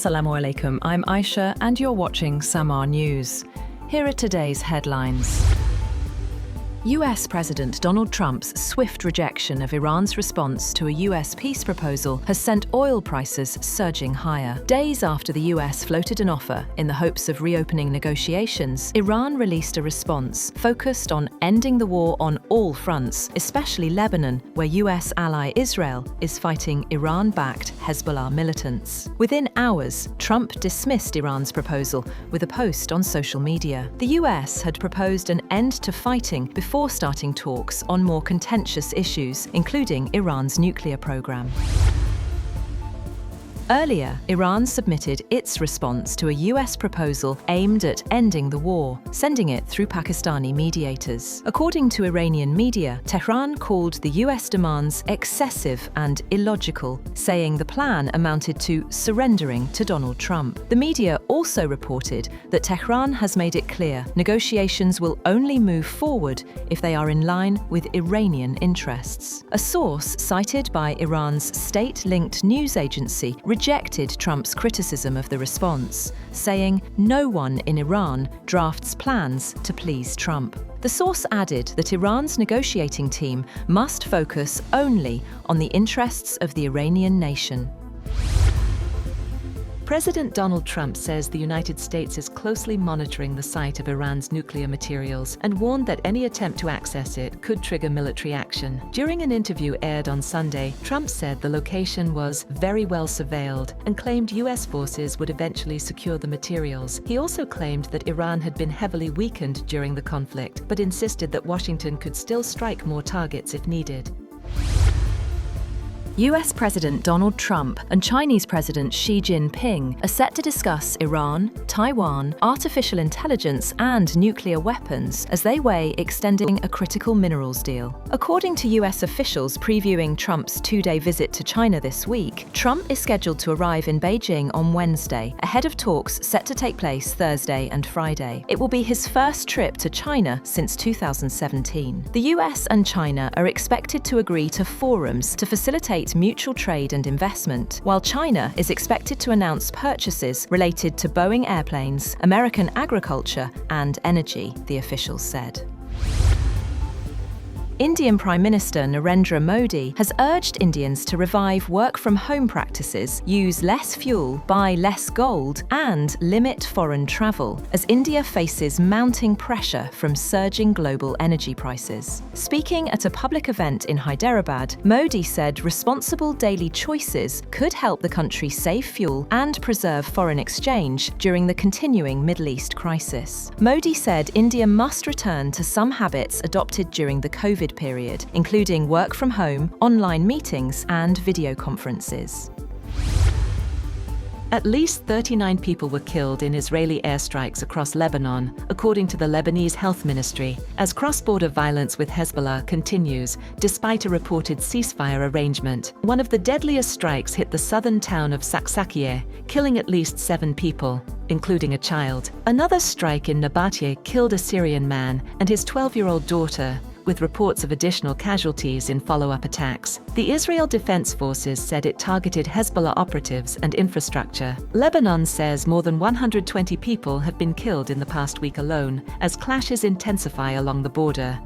Assalamu alaikum, I'm Aisha and you're watching Samaa News. Here are today's headlines. US President Donald Trump's swift rejection of Iran's response to a US peace proposal has sent oil prices surging higher. Days after the US floated an offer in the hopes of reopening negotiations, Iran released a response focused on ending the war on all fronts, especially Lebanon, where US ally Israel is fighting Iran-backed Hezbollah militants. Within hours, Trump dismissed Iran's proposal with a post on social media. The US had proposed an end to fighting before starting talks on more contentious issues, including Iran's nuclear program. Earlier, Iran submitted its response to a US proposal aimed at ending the war, sending it through Pakistani mediators. According to Iranian media, Tehran called the US demands excessive and illogical, saying the plan amounted to surrendering to Donald Trump. The media also reported that Tehran has made it clear negotiations will only move forward if they are in line with Iranian interests. A source cited by Iran's state-linked news agency rejected Trump's criticism of the response, saying no one in Iran drafts plans to please Trump. The source added that Iran's negotiating team must focus only on the interests of the Iranian nation. President Donald Trump says the United States is closely monitoring the site of Iran's nuclear materials and warned that any attempt to access it could trigger military action. During an interview aired on Sunday, Trump said the location was very well surveilled and claimed US forces would eventually secure the materials. He also claimed that Iran had been heavily weakened during the conflict, but insisted that Washington could still strike more targets if needed. US President Donald Trump and Chinese President Xi Jinping are set to discuss Iran, Taiwan, artificial intelligence and nuclear weapons as they weigh extending a critical minerals deal. According to US officials previewing Trump's two-day visit to China this week, Trump is scheduled to arrive in Beijing on Wednesday, ahead of talks set to take place Thursday and Friday. It will be his first trip to China since 2017. The US and China are expected to agree to forums to facilitate mutual trade and investment, while China is expected to announce purchases related to Boeing airplanes, American agriculture, and energy, the officials said. Indian Prime Minister Narendra Modi has urged Indians to revive work-from-home practices, use less fuel, buy less gold, and limit foreign travel, as India faces mounting pressure from surging global energy prices. Speaking at a public event in Hyderabad, Modi said responsible daily choices could help the country save fuel and preserve foreign exchange during the continuing Middle East crisis. Modi said India must return to some habits adopted during the COVID period, including work from home, online meetings, and video conferences. At least 39 people were killed in Israeli airstrikes across Lebanon, according to the Lebanese Health Ministry, as cross-border violence with Hezbollah continues, despite a reported ceasefire arrangement. One of the deadliest strikes hit the southern town of Saksakieh, killing at least 7 people, including a child. Another strike in Nabateh killed a Syrian man and his 12-year-old daughter, with reports of additional casualties in follow-up attacks. The Israel Defense Forces said it targeted Hezbollah operatives and infrastructure. Lebanon says more than 120 people have been killed in the past week alone, as clashes intensify along the border.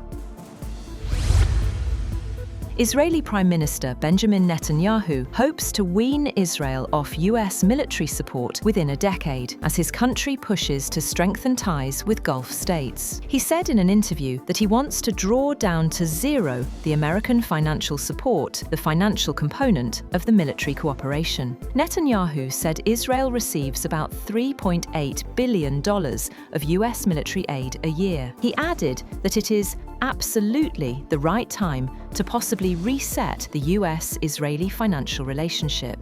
Israeli Prime Minister Benjamin Netanyahu hopes to wean Israel off US military support within a decade as his country pushes to strengthen ties with Gulf states. He said in an interview that he wants to draw down to zero the American financial support, the financial component of the military cooperation. Netanyahu said Israel receives about $3.8 billion of US military aid a year. He added that it is absolutely the right time to possibly reset the US-Israeli financial relationship.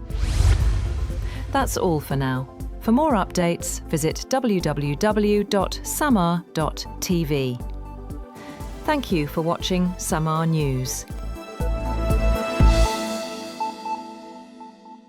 That's all for now. For more updates, visit www.samaa.tv. Thank you for watching Samaa News.